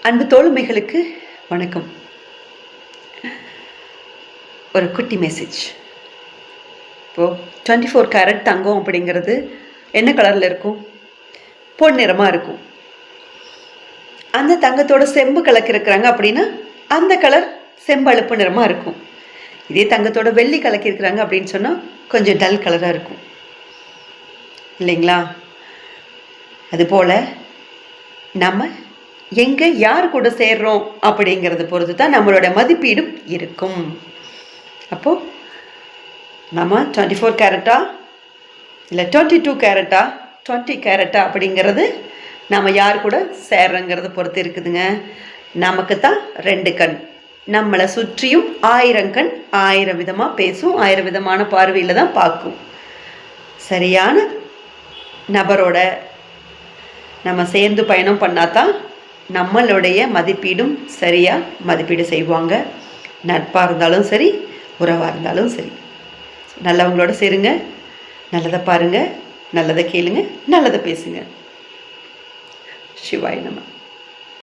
அன்பு தோழமைகளுக்கு வணக்கம். ஒரு குட்டி மெசேஜ். இப்போது 24 கேரட் தங்கம் அப்படிங்கிறது என்ன கலரில் இருக்கும்? பொன்னிறமாக இருக்கும். அந்த தங்கத்தோட செம்பு கலக்கிருக்கிறாங்க அப்படின்னா அந்த கலர் செம்பழுப்பு நிறமாக இருக்கும். இதே தங்கத்தோட வெள்ளி கலக்கிருக்கிறாங்க அப்படின்னு சொன்னால் கொஞ்சம் டல் கலராக இருக்கும் இல்லைங்களா? அதுபோல் நம்ம எங்கே யார் கூட சேர்றோம் அப்படிங்கிறத பொறுத்து தான் நம்மளோட மதிப்பீடும் இருக்கும். அப்போது நம்ம 24 கேரட்டா இல்லை 22 கேரட்டா 20 கேரட்டா அப்படிங்கிறது நம்ம யார் கூட சேர்றோங்கிறத பொறுத்து இருக்குதுங்க. நமக்கு தான் 2 கண், நம்மளை சுற்றியும் 1000 கண் 1000 விதமாக பேசும், 1000 விதமான பார்வையில் தான் பார்க்கும். சரியான நபரோட நம்ம சேர்ந்து பயணம் பண்ணாதான் நம்மளுடைய மதிப்பீடும் சரியாக மதிப்பீடு செய்வாங்க. நட்பாக இருந்தாலும் சரி, உறவாக இருந்தாலும் சரி. நல்லவங்களோட சேருங்க, நல்லதை பாருங்கள், நல்லதை கேளுங்க, நல்லதை பேசுங்க. சிவாய நம.